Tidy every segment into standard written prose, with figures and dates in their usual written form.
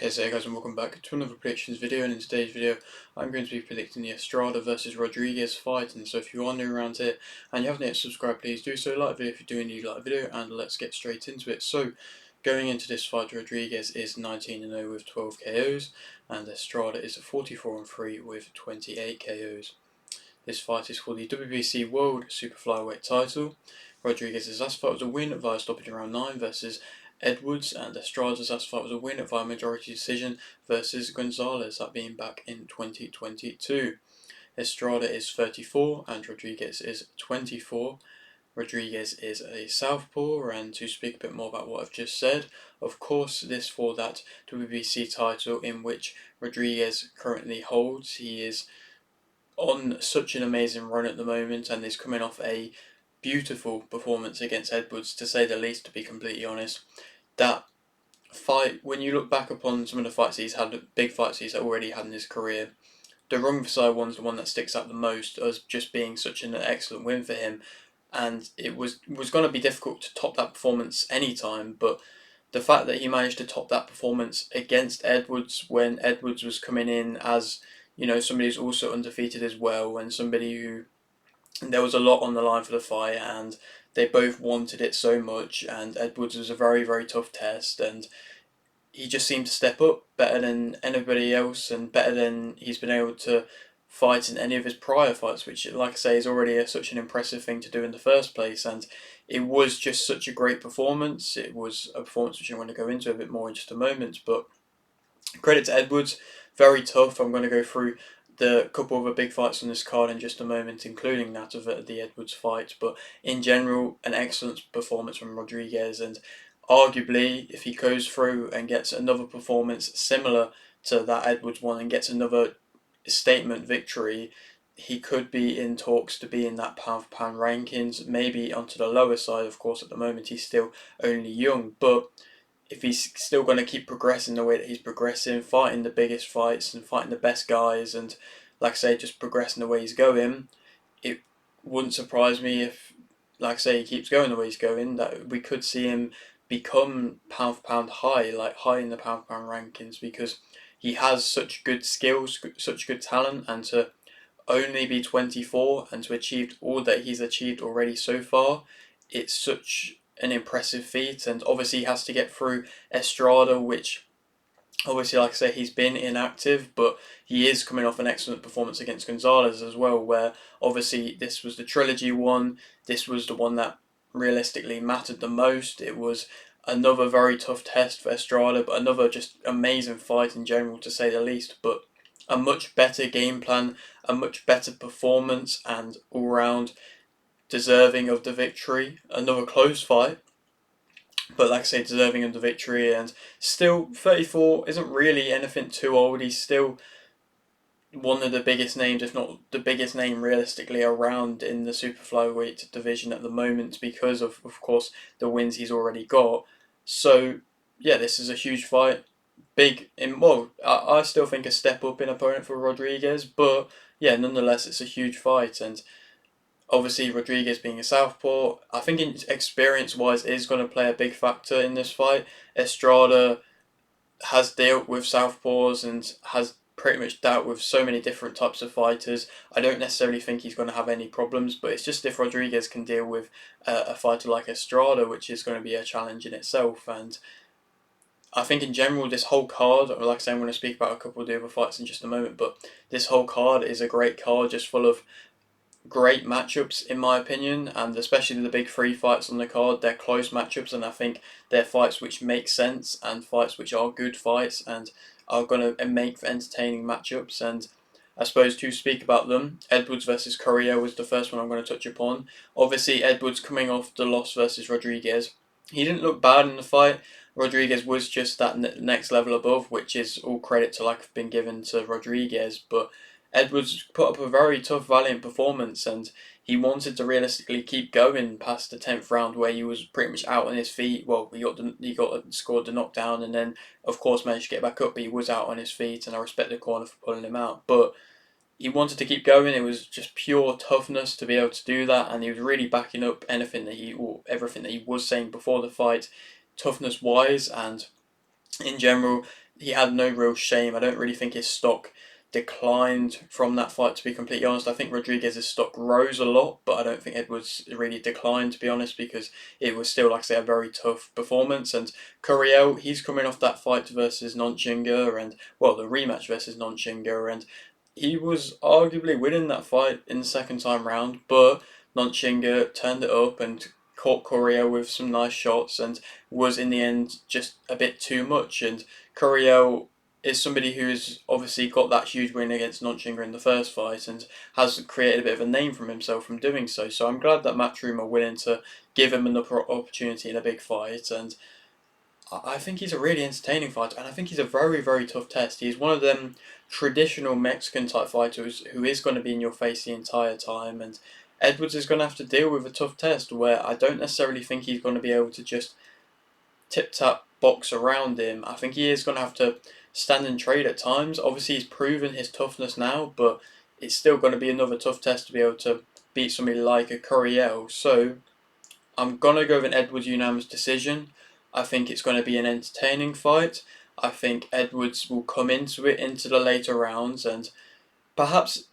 Hey guys, and welcome back to another predictions video, and in today's video I'm going to be predicting the Estrada versus Rodriguez fight. And so if you are new around here and you haven't yet subscribed, please do so. Like the video if you do and you like the video, and let's get straight into it. So going into this fight, Rodriguez is 19-0 with 12 KOs and Estrada is 44-3 with 28 KOs. This fight is for the WBC World Super Flyweight title. Rodriguez's last fight was a win via stoppage in round 9 versus Edwards, and Estrada's last fight was a win via majority decision versus Gonzalez, that being back in 2022. Estrada is 34 and Rodriguez is 24. Rodriguez is a southpaw, and to speak a bit more about what I've just said, of course this for that WBC title in which Rodriguez currently holds. He is on such an amazing run at the moment and is coming off a beautiful performance against Edwards, to say the least, to be completely honest. That fight, when you look back upon some of the fights he's had, big fights he's already had in his career, the Rungvisai one's the one that sticks out the most as just being such an excellent win for him, and it was going to be difficult to top that performance anytime, but the fact that he managed to top that performance against Edwards when Edwards was coming in as, you know, somebody who's also undefeated as well, and somebody who, there was a lot on the line for the fight and they both wanted it so much, and Edwards was a very, very tough test, and he just seemed to step up better than anybody else and better than he's been able to fight in any of his prior fights, which, like I say, is already such an impressive thing to do in the first place. And it was just such a great performance. It was a performance which I'm going to go into a bit more in just a moment, but credit to Edwards, very tough. I'm going to go through the couple of the big fights on this card in just a moment, including that of the Edwards fight, but in general, an excellent performance from Rodriguez, and arguably, if he goes through and gets another performance similar to that Edwards one and gets another statement victory, he could be in talks to be in that pound for pound rankings, maybe onto the lower side. Of course, at the moment he's still only young, but if he's still going to keep progressing the way that he's progressing, fighting the biggest fights and fighting the best guys, and like I say, just progressing the way he's going, it wouldn't surprise me if, like I say, he keeps going the way he's going, that we could see him become pound for pound high, like high in the pound for pound rankings, because he has such good skills, such good talent, and to only be 24 and to achieve all that he's achieved already so far, it's such an impressive feat. And obviously he has to get through Estrada, which obviously, like I say, he's been inactive, but he is coming off an excellent performance against Gonzalez as well, where obviously this was the trilogy one, this was the one that realistically mattered the most. It was another very tough test for Estrada, but another just amazing fight in general, to say the least, but a much better game plan, a much better performance, and all round deserving of the victory. Another close fight, but like I say, deserving of the victory, and still 34 isn't really anything too old. He's still one of the biggest names, if not the biggest name realistically around in the super flyweight division at the moment, because of course, the wins he's already got. So yeah, this is a huge fight. Big in, well, I still think a step up in opponent for Rodriguez, but yeah, nonetheless, it's a huge fight. And obviously, Rodriguez being a southpaw, I think experience-wise is going to play a big factor in this fight. Estrada has dealt with southpaws and has pretty much dealt with so many different types of fighters. I don't necessarily think he's going to have any problems, but it's just if Rodriguez can deal with a fighter like Estrada, which is going to be a challenge in itself. And I think in general, this whole card, like I say, I'm going to speak about a couple of the other fights in just a moment, but this whole card is a great card, just full of great matchups in my opinion, and especially the big three fights on the card, they're close matchups, and I think they're fights which make sense and fights which are good fights and are going to make for entertaining matchups. And I suppose to speak about them, Edwards versus Correa was the first one I'm going to touch upon. Obviously, Edwards coming off the loss versus Rodriguez, he didn't look bad in the fight. Rodriguez was just that next level above, which is all credit to like been given to Rodriguez, but Edwards put up a very tough, valiant performance, and he wanted to realistically keep going past the 10th round, where he was pretty much out on his feet. Well, he scored the knockdown, and then of course managed to get back up, but he was out on his feet, and I respect the corner for pulling him out. But he wanted to keep going. It was just pure toughness to be able to do that, and he was really backing up anything that everything that he was saying before the fight, toughness wise. And in general, he had no real shame. I don't really think his stock declined from that fight, to be completely honest. I think Rodriguez's stock rose a lot, but I don't think Edwards really declined, to be honest, because it was still, like I say, a very tough performance. And Curiel, he's coming off that fight versus Nonchinga, and, well, the rematch versus Nonchinga, and he was arguably winning that fight in the second time round, but Nonchinga turned it up and caught Curiel with some nice shots, and was in the end just a bit too much. And Curiel is somebody who's obviously got that huge win against Nonchinga in the first fight and has created a bit of a name for himself from doing so. So I'm glad that Matchroom are willing to give him another opportunity in a big fight. And I think he's a really entertaining fighter, and I think he's a very, very tough test. He's one of them traditional Mexican type fighters who is going to be in your face the entire time, and Edwards is going to have to deal with a tough test where I don't necessarily think he's going to be able to just tip tap box around him. I think he is going to have to stand and trade at times. Obviously, he's proven his toughness now, but it's still going to be another tough test to be able to beat somebody like a Curiel. So I'm going to go with an Edwards unanimous decision. I think it's going to be an entertaining fight. I think Edwards will come into it into the later rounds and perhaps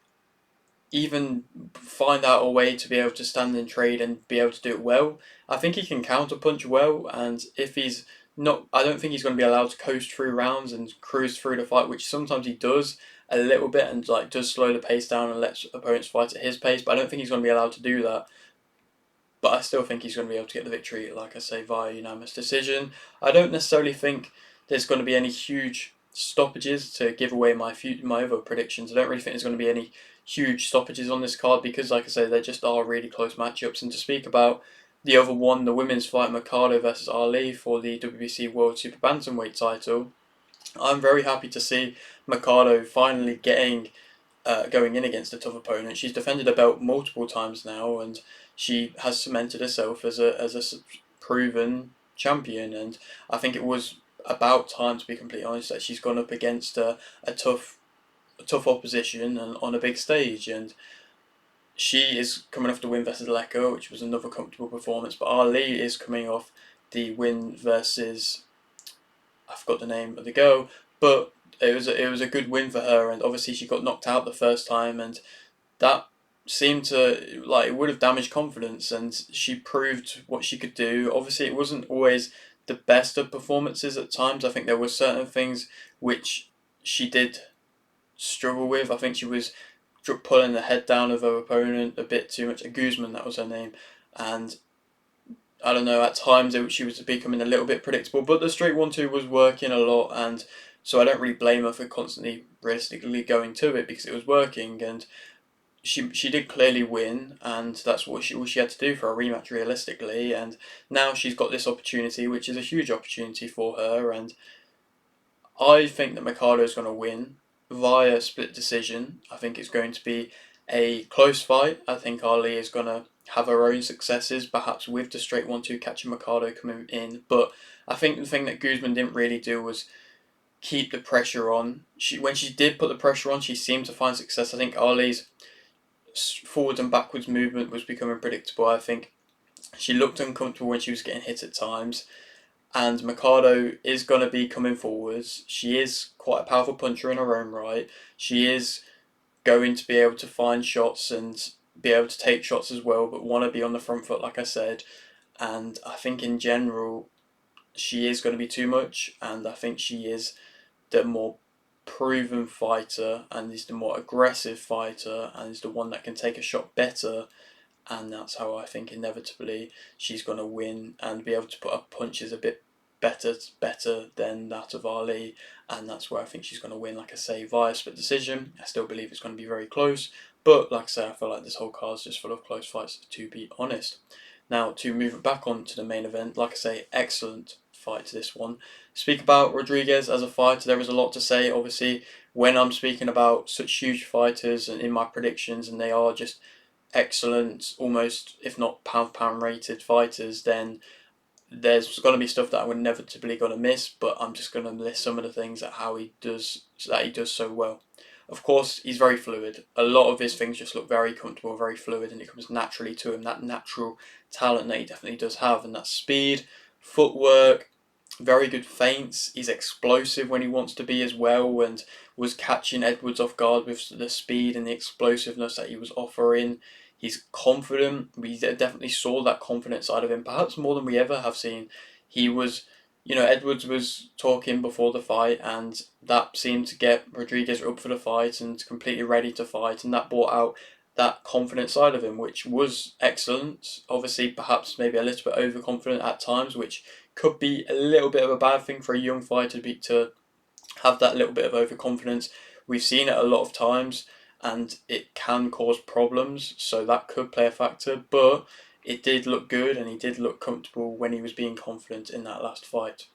even find out a way to be able to stand and trade and be able to do it well. I think he can counterpunch well, and if he's not, I don't think he's going to be allowed to coast through rounds and cruise through the fight, which sometimes he does a little bit and like does slow the pace down and lets opponents fight at his pace. But I don't think he's going to be allowed to do that. But I still think he's going to be able to get the victory, like I say, via unanimous decision. I don't necessarily think there's going to be any huge stoppages to give away my other predictions. I don't really think there's going to be any huge stoppages on this card because, like I say, they just are really close matchups. And to speak about the other one, the women's fight, Mercado versus Ali for the WBC World Super Bantamweight title, I'm very happy to see Mercado finally getting going in against a tough opponent. She's defended a belt multiple times now, and she has cemented herself as a proven champion. And I think it was about time, to be completely honest, that she's gone up against a tough opposition and on a big stage. And she is coming off the win versus Leko, which was another comfortable performance. But Ali is coming off the win versus, I forgot the name of the girl, but it was a good win for her. And obviously she got knocked out the first time, and that seemed to like it would have damaged confidence, and she proved what she could do. Obviously, it wasn't always the best of performances at times. I think there were certain things which she did struggle with. I think she was pulling the head down of her opponent a bit too much. Guzman, that was her name, and I don't know. At times, she was becoming a little bit predictable, but the straight 1-2 was working a lot, and so I don't really blame her for constantly realistically going to it because it was working. And she did clearly win, and that's what she had to do for a rematch realistically. And now she's got this opportunity, which is a huge opportunity for her. And I think that Mikado is going to win via split decision. I think it's going to be a close fight. I think Ali is going to have her own successes, perhaps with the straight 1-2 catching Mikado coming in. But I think the thing that Guzman didn't really do was keep the pressure on. When she did put the pressure on, she seemed to find success. I think Ali's forward and backwards movement was becoming predictable. I think she looked uncomfortable when she was getting hit at times, and Mikado is going to be coming forwards. She is quite a powerful puncher in her own right. She is going to be able to find shots and be able to take shots as well, but want to be on the front foot, like I said. And I think in general, she is going to be too much, and I think she is the more proven fighter and is the more aggressive fighter and is the one that can take a shot better, and that's how I think inevitably she's going to win and be able to put up punches a bit better than that of Ali, and that's where I think she's going to win, like I say, via split decision. I still believe it's going to be very close, but like I say, I feel like this whole card is just full of close fights, to be honest. Now, to move it back on to the main event, like I say, excellent fight to this one. Speak about Rodriguez as a fighter, there is a lot to say. Obviously, when I'm speaking about such huge fighters and in my predictions, and they are just excellent, almost if not pound for pound rated fighters, then there's going to be stuff that I'm inevitably going to miss. But I'm just going to list some of the things that he does so well. Of course, he's very fluid. A lot of his things just look very comfortable, very fluid, and it comes naturally to him. That natural talent that he definitely does have, and that speed, footwork, very good feints. He's explosive when he wants to be as well, and was catching Edwards off guard with the speed and the explosiveness that he was offering. He's confident. We definitely saw that confident side of him, perhaps more than we ever have seen. He was, Edwards was talking before the fight, and that seemed to get Rodriguez up for the fight and completely ready to fight, and that brought out that confident side of him, which was excellent. Obviously, perhaps maybe a little bit overconfident at times, which could be a little bit of a bad thing for a young fighter to have that little bit of overconfidence. We've seen it a lot of times, and it can cause problems, so that could play a factor. But it did look good, and he did look comfortable when he was being confident in that last fight.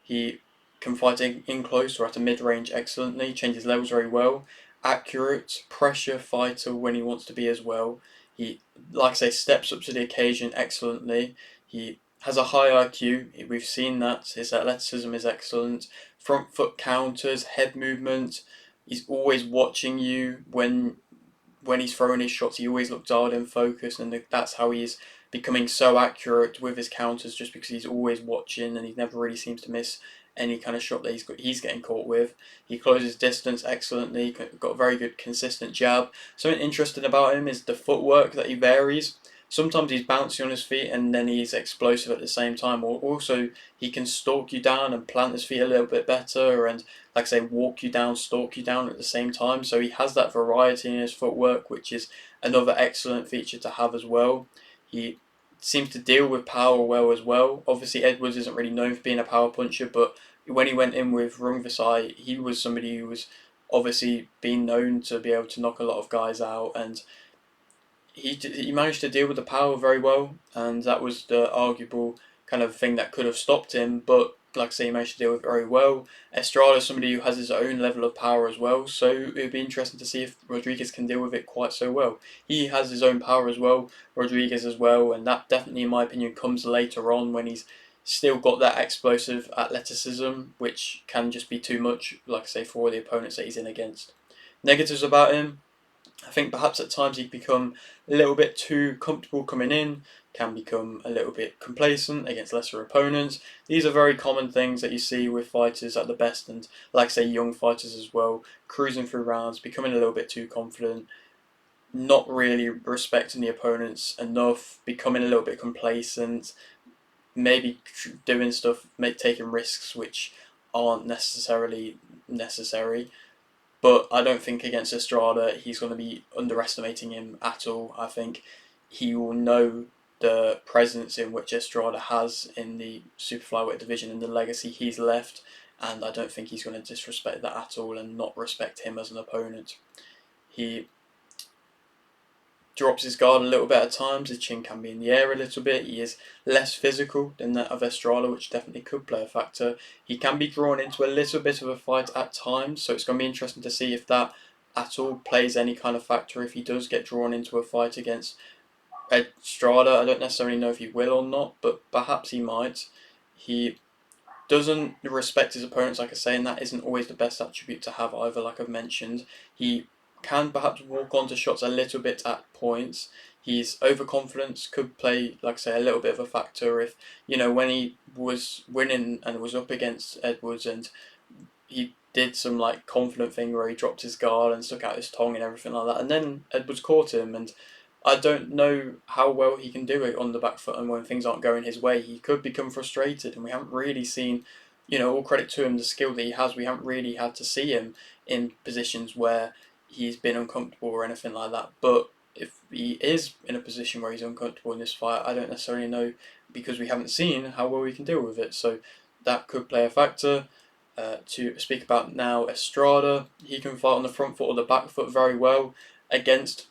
He can fight in close or at a mid range excellently, changes levels very well. Accurate pressure fighter when he wants to be as well. He, like I say, steps up to the occasion excellently. He has a high IQ. We've seen that. His athleticism is excellent. Front foot counters, head movement. He's always watching you when he's throwing his shots. He always looks dialed in, focused, and that's how he's becoming so accurate with his counters, just because he's always watching and he never really seems to miss any kind of shot that he's getting caught with. He closes distance excellently, got a very good consistent jab. Something interesting about him is the footwork that he varies. Sometimes he's bouncy on his feet and then he's explosive at the same time, or also he can stalk you down and plant his feet a little bit better, and like I say, walk you down, stalk you down at the same time. So he has that variety in his footwork, which is another excellent feature to have as well. He seems to deal with power well as well. Obviously, Edwards isn't really known for being a power puncher, but when he went in with Rungvisai, he was somebody who was obviously been known to be able to knock a lot of guys out, and he managed to deal with the power very well, and that was the arguable kind of thing that could have stopped him. But like I say, he managed to deal with it very well. Estrada is somebody who has his own level of power as well, so it would be interesting to see if Rodriguez can deal with it quite so well. He has his own power as well, Rodriguez as well, and that definitely, in my opinion, comes later on when he's still got that explosive athleticism, which can just be too much, like I say, for the opponents that he's in against. Negatives about him: I think perhaps at times he'd become a little bit too comfortable coming in, can become a little bit complacent against lesser opponents. These are very common things that you see with fighters at the best, and like I say, young fighters as well, cruising through rounds, becoming a little bit too confident, not really respecting the opponents enough, becoming a little bit complacent, maybe doing stuff, taking risks which aren't necessarily necessary. But I don't think against Estrada he's going to be underestimating him at all. I think he will know the presence in which Estrada has in the super flyweight division and the legacy he's left, and I don't think he's going to disrespect that at all and not respect him as an opponent. He drops his guard a little bit at times. His chin can be in the air a little bit. He is less physical than that of Estrada, which definitely could play a factor. He can be drawn into a little bit of a fight at times, so it's going to be interesting to see if that at all plays any kind of factor if he does get drawn into a fight against Estrada. I don't necessarily know if he will or not, but perhaps he might. He doesn't respect his opponents, like I say, and that isn't always the best attribute to have either, like I've mentioned. He can perhaps walk onto shots a little bit at points. His overconfidence could play, like I say, a little bit of a factor if, when he was winning and was up against Edwards and he did some like confident thing where he dropped his guard and stuck out his tongue and everything like that, and then Edwards caught him, and I don't know how well he can do it on the back foot, and when things aren't going his way, he could become frustrated, and we haven't really seen, all credit to him, the skill that he has, we haven't really had to see him in positions where he's been uncomfortable or anything like that. But if he is in a position where he's uncomfortable in this fight, I don't necessarily know, because we haven't seen how well he can deal with it, so that could play a factor. To speak about now, Estrada, he can fight on the front foot or the back foot very well against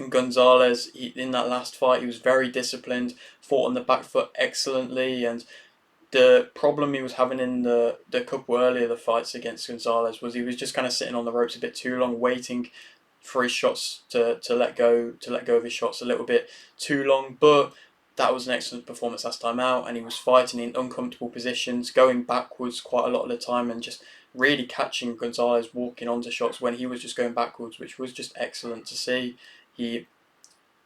Gonzalez. In that last fight, he was very disciplined, fought on the back foot excellently, and the problem he was having in the couple earlier the fights against Gonzalez was he was just kind of sitting on the ropes a bit too long, waiting for his shots to let go of his shots a little bit too long. But that was an excellent performance last time out, and he was fighting in uncomfortable positions, going backwards quite a lot of the time, and just really catching Gonzalez walking onto shots when he was just going backwards, which was just excellent to see. He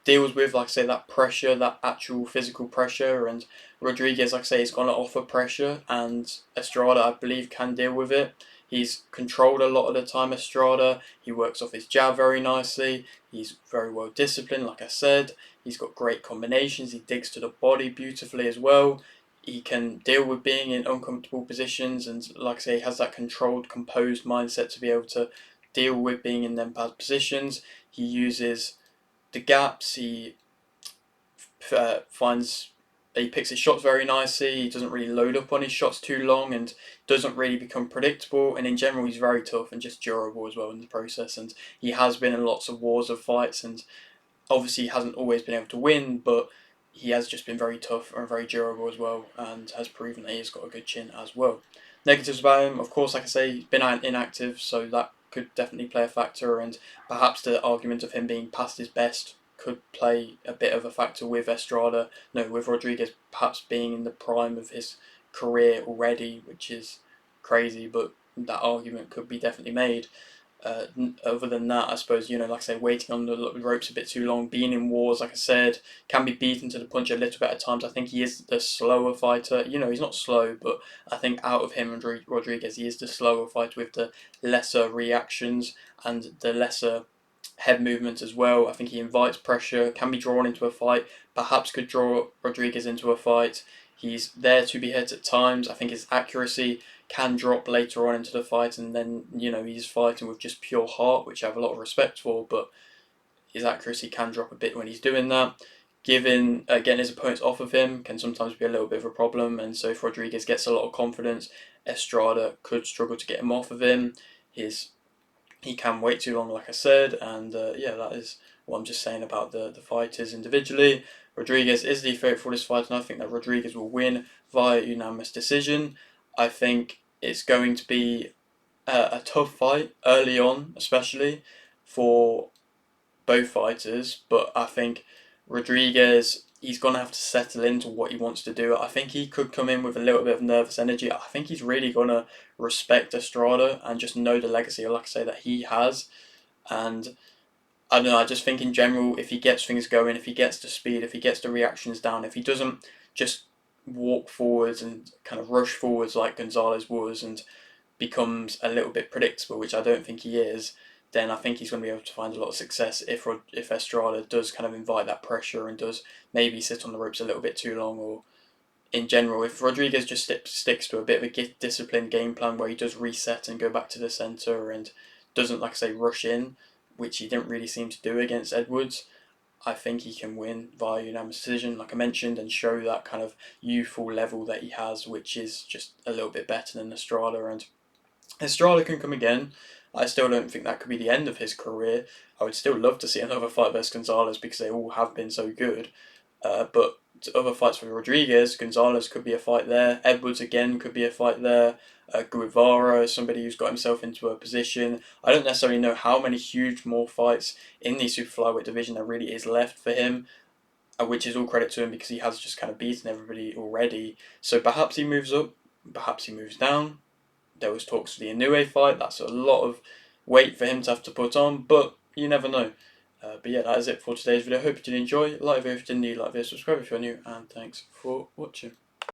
deals with, like I say, that pressure, that actual physical pressure. And Rodriguez, like I say, is going to offer pressure, and Estrada, I believe, can deal with it. He's controlled a lot of the time, Estrada. He works off his jab very nicely. He's very well disciplined, like I said. He's got great combinations. He digs to the body beautifully as well. He can deal with being in uncomfortable positions, and like I say, he has that controlled, composed mindset to be able to deal with being in them bad positions. He uses the gaps. Finds he picks his shots very nicely. He doesn't really load up on his shots too long, and doesn't really become predictable. And in general, he's very tough and just durable as well in the process. And he has been in lots of wars of fights, and obviously he hasn't always been able to win, but he has just been very tough and very durable as well, and has proven that he's got a good chin as well. Negatives about him, of course, like I say, he's been inactive, so that could definitely play a factor, and perhaps the argument of him being past his best could play a bit of a factor with Estrada. No, with Rodriguez perhaps being in the prime of his career already, which is crazy, but that argument could be definitely made. Other than that, I suppose, like I say, waiting on the ropes a bit too long, being in wars, like I said, can be beaten to the punch a little bit at times. I think he is the slower fighter. He's not slow, but I think out of him and Rodriguez, he is the slower fighter with the lesser reactions and the lesser head movement as well. I think he invites pressure, can be drawn into a fight, perhaps could draw Rodriguez into a fight. He's there to be hit at times. I think his accuracy can drop later on into the fight, and then he's fighting with just pure heart, which I have a lot of respect for, but his accuracy can drop a bit when he's doing that. Giving again his opponents off of him can sometimes be a little bit of a problem, and so if Rodriguez gets a lot of confidence, Estrada could struggle to get him off of him. He can wait too long, like I said, and that is what I'm just saying about the fighters individually. Rodriguez is the favourite for this fight, and I think that Rodriguez will win via unanimous decision. I think it's going to be a tough fight early on, especially for both fighters, but I think Rodriguez, he's going to have to settle into what he wants to do. I think he could come in with a little bit of nervous energy. I think he's really going to respect Estrada and just know the legacy, like I say, that he has. And I don't know, I just think in general, if he gets things going, if he gets the speed, if he gets the reactions down, if he doesn't just walk forwards and kind of rush forwards like Gonzalez was and becomes a little bit predictable, which I don't think he is, then I think he's going to be able to find a lot of success if Estrada does kind of invite that pressure and does maybe sit on the ropes a little bit too long, or in general, if Rodriguez just sticks to a bit of a disciplined game plan where he does reset and go back to the centre and doesn't, like I say, rush in, which he didn't really seem to do against Edwards, I think he can win via unanimous decision, like I mentioned, and show that kind of youthful level that he has, which is just a little bit better than Estrada. And Estrada can come again. I still don't think that could be the end of his career. I would still love to see another fight versus Gonzalez because they all have been so good. But other fights for Rodriguez, Gonzalez could be a fight there. Edwards again could be a fight there. Guevara is somebody who's got himself into a position. I don't necessarily know how many huge more fights in the super flyweight division there really is left for him, which is all credit to him because he has just kind of beaten everybody already. So perhaps he moves up, perhaps he moves down. There was talks for the Inoue fight. That's a lot of weight for him to have to put on, but you never know. But yeah, that is it for today's video. Hope you did enjoy. Like the video if you didn't, like the video, subscribe if you're new, and thanks for watching.